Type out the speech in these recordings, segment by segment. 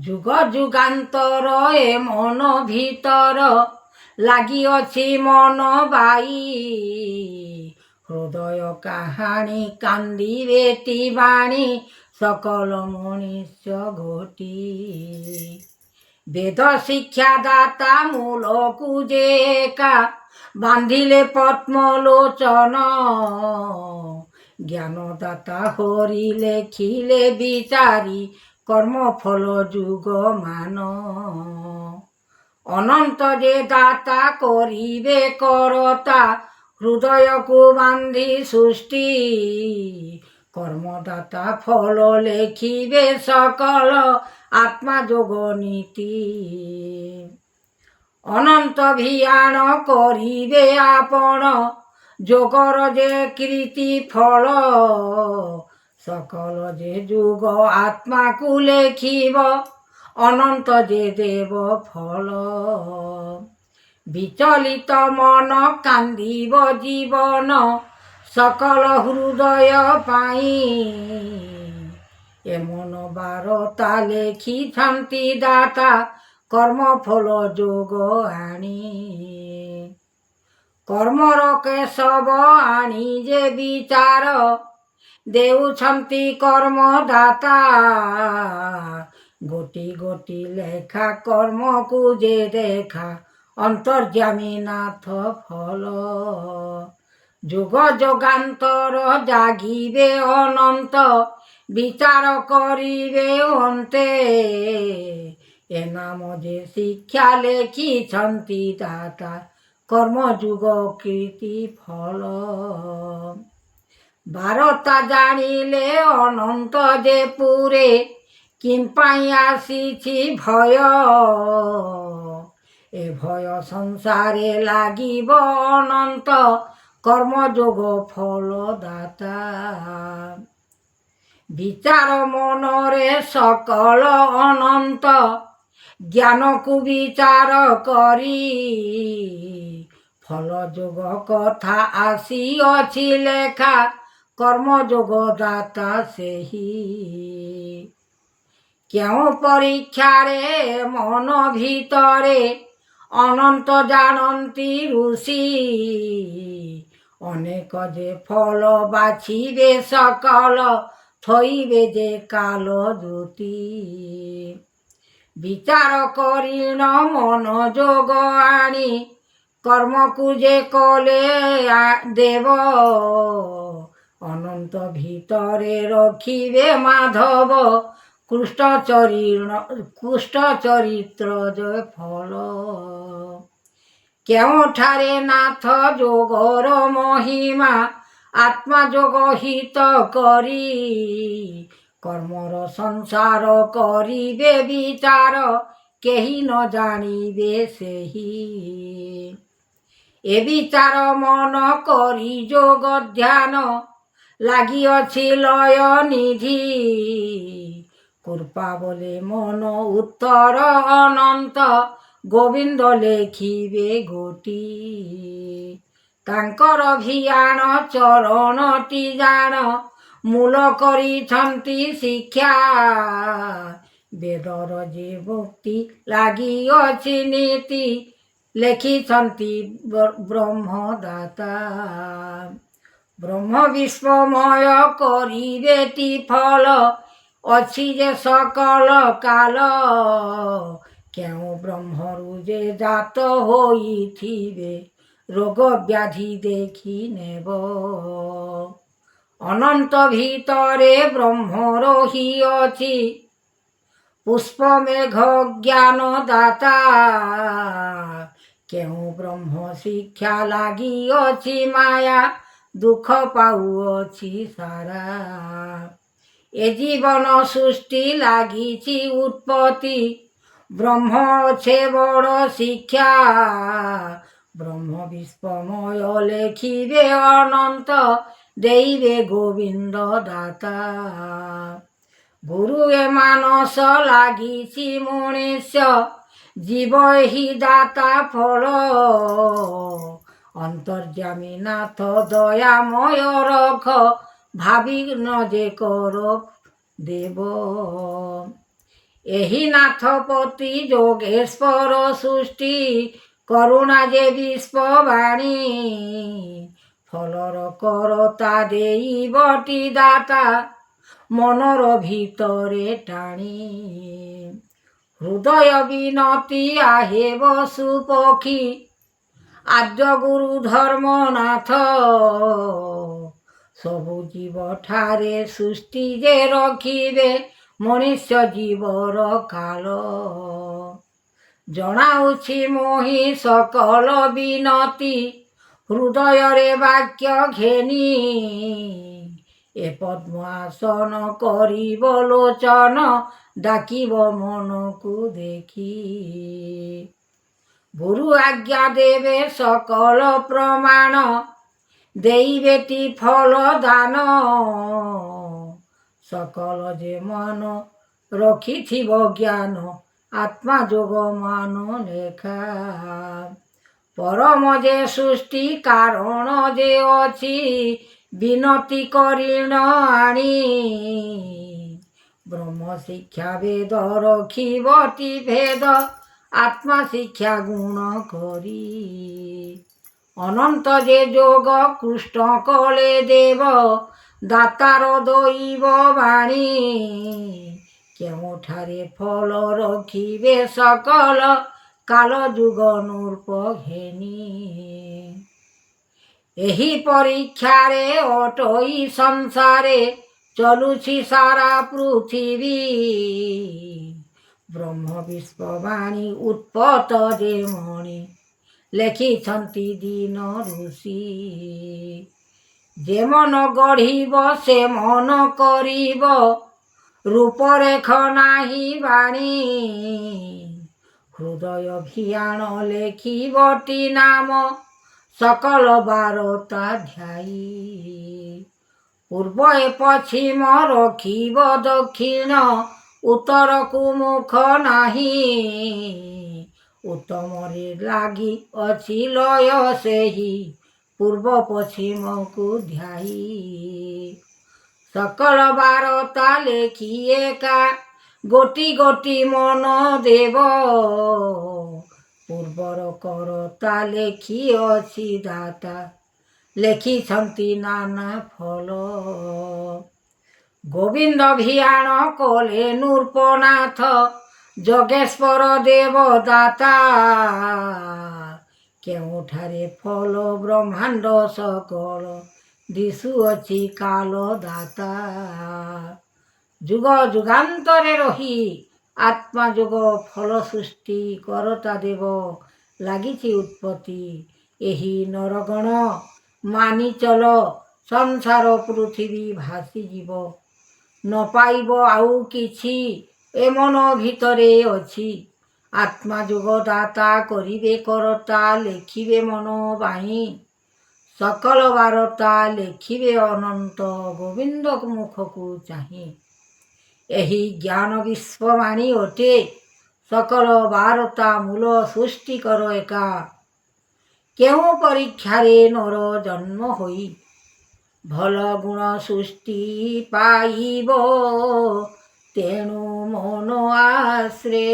ଯୁଗ ଯୁଗାନ୍ତର ଏ ମନ ଭିତର ଲାଗିଅଛି ମନ ବାଇ। ହୃଦୟ କାହାଣୀ କାନ୍ଦିବେଟି ବାଣୀ ସକଳ ମଣିଷ ଘୋଟି। ବେଦ ଶିକ୍ଷା ଦାତା ମୂଳକୁ ଯେ ଏକା ବାନ୍ଧିଲେ ପଦ୍ମଲୋଚନ। ଜ୍ଞାନଦାତା ହରି ଲେଖିଲେ ବିଚାରି କର୍ମଫଳ ଯୁଗମାନ। ଅନନ୍ତ ଯେ ଦାତା କରିବେ କରତା ହୃଦୟକୁ ବାନ୍ଧି ସୃଷ୍ଟି। କର୍ମଦାତା ଫଳ ଲେଖିବେ ସକଳ ଆତ୍ମା ଯୋଗ ନୀତି। ଅନନ୍ତ ଭିଆଣ କରିବେ ଆପଣ ଯୋଗର ଯେ କୀର୍ତ୍ତି ଫଳ। ସକଳ ଯେ ଯୁଗ ଆତ୍ମାକୁ ଲେଖିବ ଅନନ୍ତ ଯେ ଦେବ ଫଳ। ବିଚଳିତ ମନ କାନ୍ଦିବ ଜୀବନ ସକଳ ହୃଦୟ ପାଇଁ। ଏ ମନ ବାରତା ଲେଖିଛନ୍ତି ଦାତା କର୍ମଫଳ ଯୋଗ ଆଣି। କର୍ମର କେଶବ ଆଣି ଯେ ବିଚାର ଦେଉଛନ୍ତି କର୍ମଦାତା। ଗୋଟି ଗୋଟି ଲେଖା କର୍ମକୁ ଯେ ଦେଖା ଅନ୍ତର୍ଯ୍ୟାମୀ ନାଥ ଫଳ। ଯୁଗ ଯୁଗାନ୍ତର ଜାଗିବେ ଅନନ୍ତ ବିଚାର କରିବେ ଅନ୍ତେ। ଏ ନାମ ଯେ ଶିକ୍ଷା ଲେଖିଛନ୍ତି ଦାତା କର୍ମଯୁଗ କୀର୍ତ୍ତି ଫଳ। ବାରତା ଜାଣିଲେ ଅନନ୍ତ ଯେ ପୁରେ କିମ୍ପାଇଁ ଆସିଛି ଭୟ। ଏ ଭୟ ସଂସାରେ ଲାଗିବ ଅନନ୍ତ କର୍ମଯୋଗ ଫଳଦାତା। ବିଚାର ମନରେ ସକଳ ଅନନ୍ତ ଜ୍ଞାନକୁ ବିଚାର କରି। ଫଳ ଯୋଗ କଥା ଆସିଅଛି ଲେଖା କର୍ମଯୋଗ ଦାତା ସେହି। କେଉଁ ପରୀକ୍ଷାରେ ମନ ଭିତରେ ଅନନ୍ତ ଜାଣନ୍ତି ଋଷି। ଅନେକ ଯେ ଫଳ ବାଛିବେ ସକଳ ଥୋଇବେ ଯେ କାଳ ଦୂତି। ବିଚାର କରିଣ ମନ ଯୋଗ ଆଣି କର୍ମକୁ ଯେ କଲେ ଦେବ। ଅନନ୍ତ ଭିତରେ ରଖିବେ ମାଧବ କୃଷ୍ଣ ଚରିତ୍ର ଯେ ଫଳ। କେଉଁଠାରେ ନାଥ ଯୋଗର ମହିମା ଆତ୍ମା ଯୋଗ ହିତ କରି। କର୍ମର ସଂସାର କରିବେ ବିଚାର କେହି ନ ଜାଣିବେ ସେହି। ଏ ବିଚାର ମନ କରି ଯୋଗ ଧ୍ୟାନ ଲାଗିଅଛି ଲୟ ନିଧି। କୃପା ବୋଲେ ମନ ଉତ୍ତର ଅନନ୍ତ ଗୋବିନ୍ଦ ଲେଖିବେ ଗୋଟି। ତାଙ୍କର ଭିଆଣ ଚରଣଟି ଜାଣ ମୂଳ କରିଛନ୍ତି ଶିକ୍ଷା। ବେଦର ଯେ ମୁକ୍ତି ଲାଗିଅଛି ନୀତି ଲେଖିଛନ୍ତି ବ୍ରହ୍ମଦାତା। ବ୍ରହ୍ମ ବିଶ୍ୱମୟ କରିବେଟି ଫଳ ଅଛି ଯେ ସକଳ କାଳ। କେଉଁ ବ୍ରହ୍ମରୁ ଯେ ଜାତ ହୋଇଥିବେ ରୋଗ ବ୍ୟାଧି ଦେଖି ନେବ। ଅନନ୍ତ ଭିତରେ ବ୍ରହ୍ମ ରହିଅଛି ପୁଷ୍ପ ମେଘ ଜ୍ଞାନ ଦାତା। କେଉଁ ବ୍ରହ୍ମ ଶିକ୍ଷା ଲାଗିଅଛି ମାୟା ଦୁଃଖ ପାଉଅଛି ସାରା। ଏ ଜୀବନ ସୃଷ୍ଟି ଲାଗିଛି ଉତ୍ପତ୍ତି ବ୍ରହ୍ମ ଅଛେ ବଡ଼ ଶିକ୍ଷା। ବ୍ରହ୍ମ ବିଶ୍ୱମୟ ଲେଖିବେ ଅନନ୍ତ ଦେଇବେ ଗୋବିନ୍ଦ ଦାତା। ଗୁରୁ ଏ ମାନସ ଲାଗିଛି ମଣିଷ ଜୀବ ଏହି ଦାତା ଫଳ। ଅନ୍ତର୍ଯ୍ୟାମୀ ନାଥ ଦୟାମୟ ରଖ ଭାବି ନ ଯେ କର ଦେବ। ଏହି ନାଥପତି ଯୋଗେଶ୍ୱର ସୃଷ୍ଟି କରୁଣା ଯେ ବିଶ୍ୱବାଣୀ ଫଲର କରତା ଦେଇବଟି ଦାତା ମନର ଭିତରେ ଟାଣି ହୃଦୟ ବିନତି ଆହେ ବସୁ ପକ୍ଷୀ ଆଦ୍ୟ ଗୁରୁ ଧର୍ମନାଥ ସବୁ ଜୀବ ଠାରେ ସୃଷ୍ଟି ଯେ ରଖିବେ ମଣିଷ ଜୀବର କାଳ ଜଣାଉଛି ମୋହି ସକଳ ବିନତି ହୃଦୟରେ ବାକ୍ୟ ଘେନି ଏ ପଦ୍ମାସନ କରିବ ଲୋଚନ ଡାକିବ ମନକୁ ଦେଖି ଗୁରୁ ଆଜ୍ଞା ଦେବେ ସକଳ ପ୍ରମାଣ ଦେଇବେଟି ଫଳ ଦାନ ସକଳ ଯେ ମାନ ରଖିଥିବ ଜ୍ଞାନ ଆତ୍ମା ଯୋଗ ମାନ ଲେଖା ପରମ ଯେ ସୃଷ୍ଟି କାରଣ ଯେ ଅଛି ବିନତି କରିଣ ଆଣି ବ୍ରହ୍ମ ଶିକ୍ଷା ବେଦ ରଖିବଟି ଭେଦ ଆତ୍ମା ଶିକ୍ଷା ଗୁଣ କରି ଅନନ୍ତ ଯେ ଯୋଗ କୃଷ୍ଣ କଳେ ଦେବ ଦାତାର ଦୈବ ବାଣୀ କେଉଁଠାରେ ଫଳ ରଖିବେ ସକଳ କାଳ ଯୁଗ ନୃପ ଘେନି ଏହି ପରୀକ୍ଷାରେ ଅଟଇ ସଂସାରେ ଚଲୁଛି ସାରା ପୃଥିବୀ ବ୍ରହ୍ମ ବିଶ୍ୱବାଣୀ ଉତ୍ପତ ଯେ ମଣି ଲେଖିଛନ୍ତି ଦିନ ଋଷି ଯେ ମନ ଗଢ଼ିବ ସେ ମନ କରିବ ରୂପରେଖ ନାହିଁ ବାଣୀ ହୃଦୟ ଭିଆଣ ଲେଖିବଟି ନାମ ସକଳ ବାରତା ଧ୍ୟାଇ ପୂର୍ବ ଏ ପଶ୍ଚିମ ରଖିବ ଦକ୍ଷିଣ ଉତ୍ତରକୁ ମୁଖ ନାହିଁ ଉତ୍ତମରେ ଲାଗି ଅଛି ଲୟ ସେହି ପୂର୍ବ ପଶ୍ଚିମକୁ ଧ୍ୟାଇ ସକଳ ବାରତା ଲେଖି ଏକା ଗୋଟି ଗୋଟି ମନ ଦେବ ପୂର୍ବର କରତା ଲେଖି ଅଛି ଦାତା ଲେଖିଛନ୍ତି ନାନା ଫଳ ଗୋବିନ୍ଦ ଭିଆଣ କଲେ ନୃପନାଥ ଯୋଗେଶ୍ୱର ଦେବ ଦାତା କେଉଁଠାରେ ଫଳ ବ୍ରହ୍ମାଣ୍ଡ ସକଳ ଦିଶୁଅଛି କାଳ ଦାତା ଯୁଗ ଯୁଗାନ୍ତରେ ରହି ଆତ୍ମା ଯୋଗ ଫଳ ସୃଷ୍ଟି କରତା ଦେବ ଲାଗିଛି ଉତ୍ପତ୍ତି ଏହି ନରଗଣ ମାନି ଚଲ ସଂସାର ପୃଥିବୀ ଭାସିଯିବ ନ ପାଇବ ଆଉ କିଛି ଏ ମନ ଭିତରେ ଅଛି ଆତ୍ମା ଯୋଗ ଦାତା କରିବେ କରତା ଲେଖିବେ ମନ ବାଣୀ ସକଳ ବାରତା ଲେଖିବେ ଅନନ୍ତ ଗୋବିନ୍ଦ ମୁଖକୁ ଚାହିଁ ଏହି ଜ୍ଞାନ ବିଶ୍ୱବାଣୀ ଅଟେ ସକଳ ବାରତା ମୂଳ ସୃଷ୍ଟି କର ଏକା କେଉଁ ପରୀକ୍ଷାରେ ନର ଜନ୍ମ ହୋଇ ଭଲ ଗୁଣ ସୃଷ୍ଟି ପାଇବ ତେଣୁ ମନ ଆଶ୍ରେ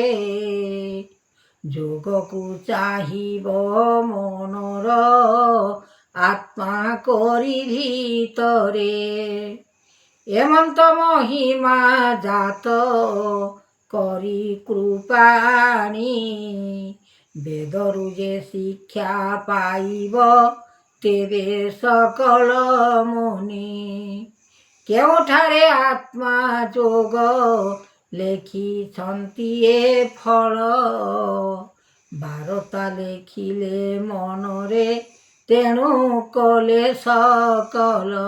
ଯୋଗକୁ ଚାହିଁବ ମନର ଆତ୍ମା କରି ଭିତରେ ଏମନ୍ତ ମହିମା ଜାତ କରି କୃପାଣି ବେଦରୁ ଯେ ଶିକ୍ଷା ପାଇବ ତେବେ ସକଳ ମୁନି କେଉଁଠାରେ ଆତ୍ମା ଯୋଗ ଲେଖିଛନ୍ତି ଏ ଫଳ ବାରତା ଲେଖିଲେ ମନରେ ତେଣୁ କଲେ ସକଳ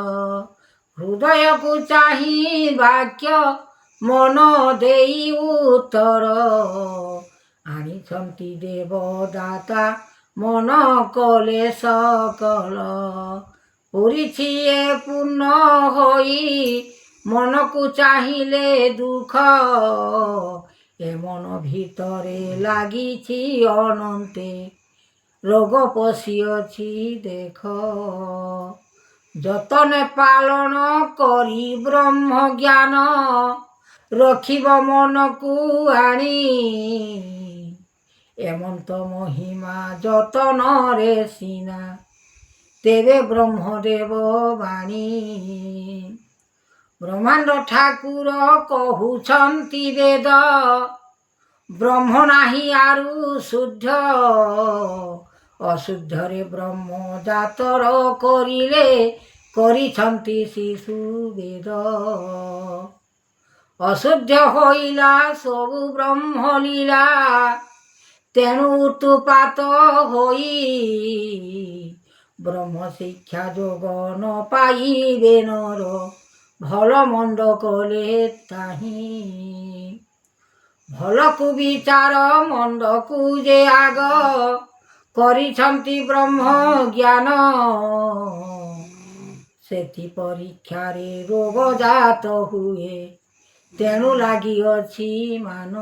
ହୃଦୟକୁ ଚାହିଁ ବାକ୍ୟ ମନ ଦେଇ ଉତ୍ତର ଆଣିଛନ୍ତି ଦେବଦାତା ମନ କଲେ ସକଳ ପୁରିଛି ଏ ପୂର୍ଣ୍ଣ ହୋଇ ମନକୁ ଚାହିଁଲେ ଦୁଃଖ ଏ ମନ ଭିତରେ ଲାଗିଛି ଅନନ୍ତେ ରୋଗ ପଶିଅଛି ଦେଖ ଯତନେ ପାଳନ କରି ବ୍ରହ୍ମ ଜ୍ଞାନ ରଖିବ ମନକୁ ଆଣି ଏମନ୍ତ ମହିମା ଯତନରେ ସିନା ତେବେ ବ୍ରହ୍ମଦେବ ବାଣୀ। ବ୍ରହ୍ମାଣ୍ଡ ଠାକୁର କହୁଛନ୍ତି ବେଦ ବ୍ରହ୍ମ ନାହିଁ ଆରୁ ଶୁଦ୍ଧ ଅଶୁଦ୍ଧରେ ବ୍ରହ୍ମ ଜାତର କରିଲେ କରିଛନ୍ତି ଶିଶୁ ବେଦ। ଅଶୁଦ୍ଧ ହୋଇଲା ସବୁ ବ୍ରହ୍ମ ଲୀଳା ତେଣୁ ଉତ୍ପାତ ହୋଇ ବ୍ରହ୍ମ ଶିକ୍ଷା ଯୋଗ ନ ପାଇବେ ନର ଭଲ ମନ୍ଦ କଲେ ତାହିଁ। ଭଲକୁ ବିଚାର ମନ୍ଦକୁ ଯେ ଆଗ କରିଛନ୍ତି ବ୍ରହ୍ମ ଜ୍ଞାନ ସେଥି ପରୀକ୍ଷାରେ ରୋଗ ଜାତ ହୁଏ ତେଣୁ ଲାଗିଅଛି ମାନ।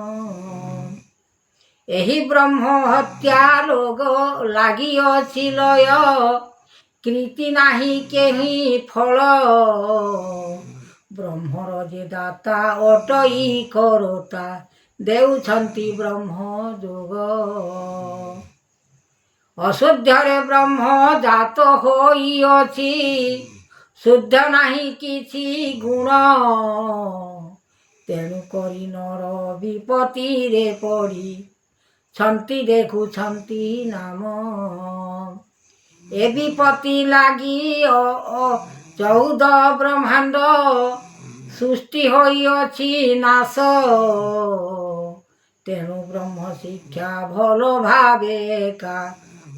ଏହି ବ୍ରହ୍ମ ହତ୍ୟା ଲୋଗ ଲାଗିଅଛି ଲୟ କୀର୍ତ୍ତି ନାହିଁ କେହି ଫଳ ବ୍ରହ୍ମର ଯେ ଦାତା ଅଟଇ କରତା ଦେଉଛନ୍ତି ବ୍ରହ୍ମ ଯୋଗ। ଅଶୁଦ୍ଧରେ ବ୍ରହ୍ମ ଜାତ ହୋଇଅଛି ଶୁଦ୍ଧ ନାହିଁ କିଛି ଗୁଣ ତେଣୁ କରି ନର ବିପତ୍ତିରେ ପଡ଼ି ଛନ୍ତି ଦେଖୁଛନ୍ତି ନାମ। ଏ ବିପତ୍ତି ଲାଗି 14 ବ୍ରହ୍ମାଣ୍ଡ ସୃଷ୍ଟି ହୋଇଅଛି ନାଶ ତେଣୁ ବ୍ରହ୍ମ ଶିକ୍ଷା ଭଲ ଭାବେ ଏକା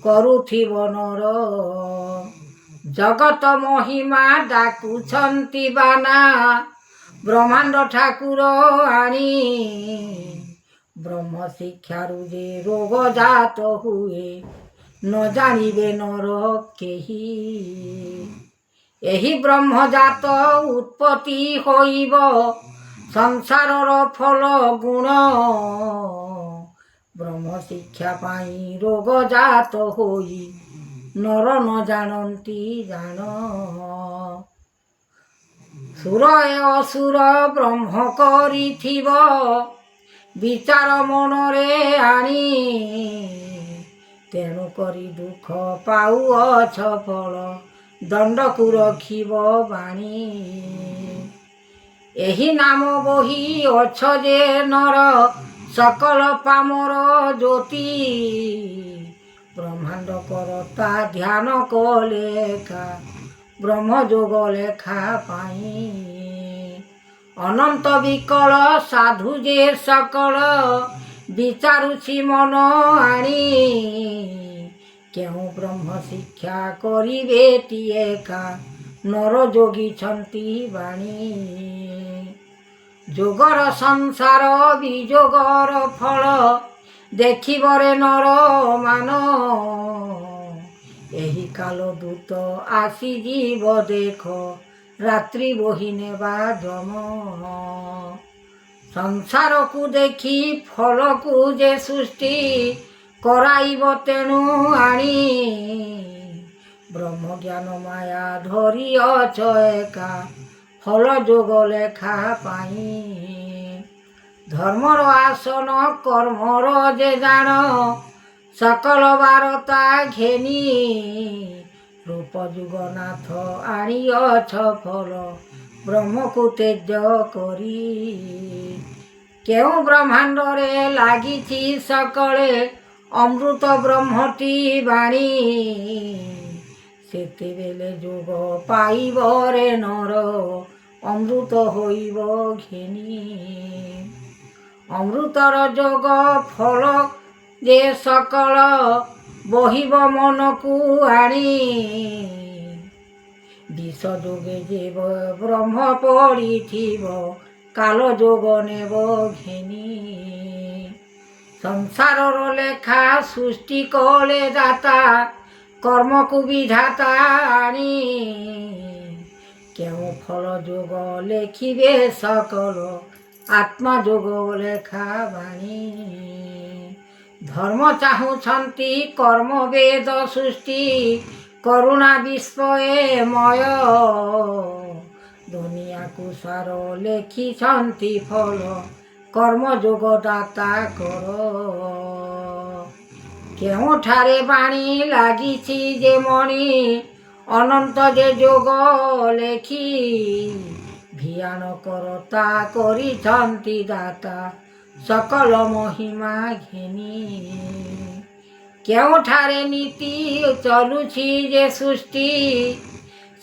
କରୁଥିବ ନର। ଜଗତ ମହିମା ଡାକୁଛନ୍ତି ବାନା ବ୍ରହ୍ମାଣ୍ଡ ଠାକୁର ଆଣି ବ୍ରହ୍ମ ଶିକ୍ଷାରୁ ଯେ ରୋଗ ଜାତ ହୁଏ ନ ଜାଣିବେ ନର କେହି। ଏହି ବ୍ରହ୍ମଜାତ ଉତ୍ପତ୍ତି ହୋଇବ ସଂସାରର ଫଳ ଗୁଣ ବ୍ରହ୍ମ ଶିକ୍ଷା ପାଇଁ ରୋଗ ଜାତ ହୋଇ ନର ନ ଜାଣନ୍ତି ଜାଣ। ସୁର ଏ ଅସୁର ବ୍ରହ୍ମ କରିଥିବ ବିଚାର ମନରେ ଆଣି ତେଣୁ କରି ଦୁଃଖ ପାଉଅଛ ଫଳ ଦଣ୍ଡକୁ ରଖିବ ବାଣୀ। ଏହି ନାମ ବହି ଅଛ ଯେ ନର ସକଳ ପାମର ଜ୍ୟୋତି ବ୍ରହ୍ମାଣ୍ଡ କରତା ଧ୍ୟାନ କଲେ ଏକା ବ୍ରହ୍ମ ଯୋଗ ଲେଖା ପାଇଁ। ଅନନ୍ତ ବିକଳ ସାଧୁ ଯେ ସକଳ ବିଚାରୁଛି ମନ ଆଣି କେଉଁ ବ୍ରହ୍ମ ଶିକ୍ଷା କରିବେ ଏକା ନର ଯୋଗିଛନ୍ତି ବାଣୀ। ଯୋଗର ସଂସାର ବିଯୋଗର ଫଳ ଦେଖିବରେ ନର ମାନ ଏହି କାଲ ଦୂତ ଆସିଯିବ ଦେଖ ରାତ୍ରି ବହି ନେବା ଯମ। ସଂସାରକୁ ଦେଖି ଫଳକୁ ଯେ ସୃଷ୍ଟି କରାଇବ ତେଣୁ ଆଣି ବ୍ରହ୍ମ ଜ୍ଞାନ ମାୟା ଧରିଅଛ ଏକା ଫଳ ଯୋଗ ଲେଖା ପାଇଁ। ଧର୍ମର ଆସନ କର୍ମର ଯେ ଜାଣ ସକଳ ବାରତା ଘେନି ରୂପ ଯୁଗନାଥ ଆଣିଅଛ ଫଳ ବ୍ରହ୍ମକୁ ତେଜ କରି। କେଉଁ ବ୍ରହ୍ମାଣ୍ଡରେ ଲାଗିଛି ସକଳେ ଅମୃତ ବ୍ରହ୍ମଟି ବାଣୀ ସେତେବେଳେ ଯୋଗ ପାଇବରେ ନର ଅମୃତ ହୋଇବ ଘେନି। ଅମୃତର ଯୋଗ ଫଳ ଯେ ସକଳ ବହିବ ମନକୁ ଆଣି ବିଷ ଯୋଗେ ଯେ ବ୍ରହ୍ମ ପଡ଼ିଥିବ କାଲ ଯୋଗ ନେବ ଘେନି। ସଂସାରର ଲେଖା ସୃଷ୍ଟି କଲେ ଦାତା କର୍ମକୁ ବିଧାତା ଆଣି କେଉଁ ଫଳ ଯୋଗ ଲେଖିବେ ସକଳ ଆତ୍ମା ଯୋଗ ଲେଖା ବାଣୀ। ଧର୍ମ ଚାହୁଁଛନ୍ତି କର୍ମ ବେଦ ସୃଷ୍ଟି କରୁଣା ବିଶ୍ୱମୟ ଦୁନିଆକୁ ସାର ଲେଖିଛନ୍ତି ଫଳ କର୍ମଯୋଗ ଦାତା କର। କେଉଁଠାରେ ବାଣୀ ଲାଗିଛି ଯେ ମଣି ଅନନ୍ତ ଯେ ଯୋଗ ଲେଖି ଭିଆନ କରତା କରିଛନ୍ତି ଦାତା ସକଳ ମହିମା ଘେନି। କେଉଁଠାରେ ନୀତି ଚଲୁଛି ଯେ ସୃଷ୍ଟି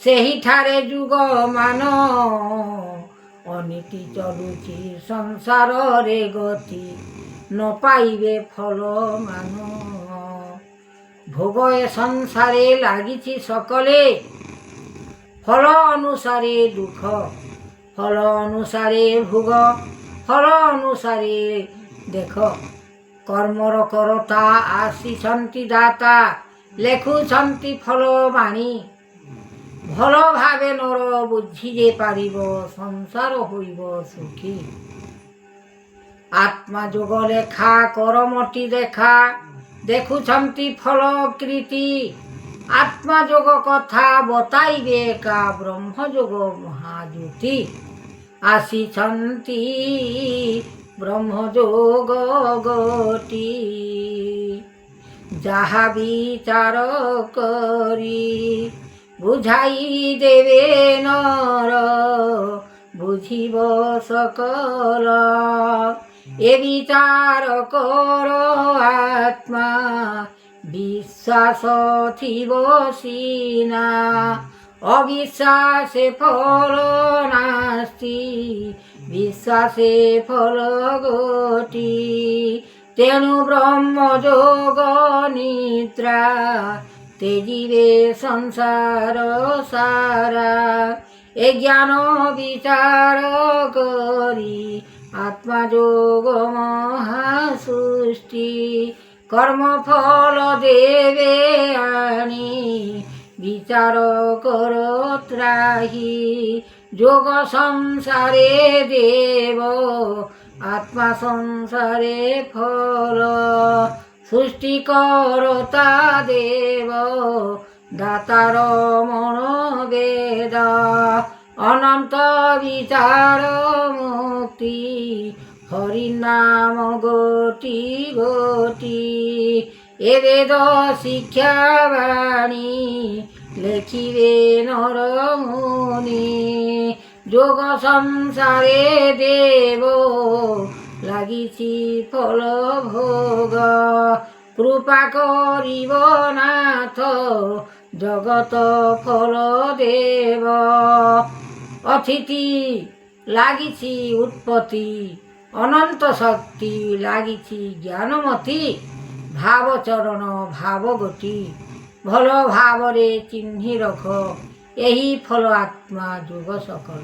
ସେହିଠାରେ ଯୁଗ ମାନ ଅନୀତି ଚଲୁଛି ସଂସାରରେ ଗତି ନ ପାଇବେ ଫଳ ମାନ। ଭୋଗ ଏ ସଂସାରେ ଲାଗିଛି ସକଳେ ଫଳ ଅନୁସାରେ ଦୁଃଖ ଫଳ ଅନୁସାରେ ଭୋଗ ଫଳ ଅନୁସାରେ ଦେଖ। କର୍ମର କରତା ଆସିଛନ୍ତି ଦାତା ଲେଖୁଛନ୍ତି ଫଳ ବାଣୀ। ଭଲ ଭାବେ ନର ବୁଝି ଯେ ପାରିବ ସଂସାର ହୋଇବ ସୁଖୀ। ଆତ୍ମା ଯୋଗ ଲେଖା କରମଟି ଦେଖା ଦେଖୁଛନ୍ତି ଫଳ କୀର୍ତ୍ତି। ଆତ୍ମା ଯୋଗ କଥା ବତାଇବେ ଏକା ବ୍ରହ୍ମଯୋଗ ମହାଜ୍ୟୋତି। ଆସିଛନ୍ତି ବ୍ରହ୍ମଯୋଗ ଗୋଟି। ଯାହା ବିଚାର କରି ବୁଝାଇ ଦେବେ ନର ବୁଝିବ ସକଲ। ଏ ବିଚାର କର ଆତ୍ମା ବିଶ୍ୱାସ ଥିବ ସିନା ଅବିଶ୍ୱାସେ ଫଳ ନାସ୍ତି ବିଶ୍ୱାସେ ଫଳ ଗୋଟି। ତେଣୁ ବ୍ରହ୍ମଯୋଗ ନିଦ୍ରା ତେଜିବେ ସଂସାର ସାରା। ଏ ଜ୍ଞାନ ବିଚାର କରି ଆତ୍ମା ଯୋଗ ମହାସୃଷ୍ଟି। କର୍ମ ଫଳ ଦେବେ ଆଣି ବିଚାର କର ତ୍ରାହି। ଯୋଗ ସଂସାରେ ଦେବ ଆତ୍ମା ସଂସାରେ ଫଳ। ସୃଷ୍ଟି କରତା ଦେବ ଦାତାର ମନ ବେଦ। ଅନନ୍ତ ବିଚାର ମୁକ୍ତି ହରି ନାମ ଗୋଟି ଗୋଟି। ଏ ବେଦ ଶିକ୍ଷା ବାଣୀ ଲେଖିବେ ନର ମୁନି। ଯୋଗ ସଂସାରେ ଦେବ ଲାଗିଛି ଫଳ ଭୋଗ। କୃପା କରିବ ନାଥ ଜଗତ ଫଳ ଦେବ। ଅତିଥି ଲାଗିଛି ଉତ୍ପତ୍ତି ଅନନ୍ତ ଶକ୍ତି ଲାଗିଛି ଜ୍ଞାନମତି। ଭାବ ଚରଣ ଭାବ ଗୋଟି ଭଲ ଭାବରେ ଚିହ୍ନି ରଖ ଏହି ଫଳ ଆତ୍ମା ଯୋଗ ସକଳ।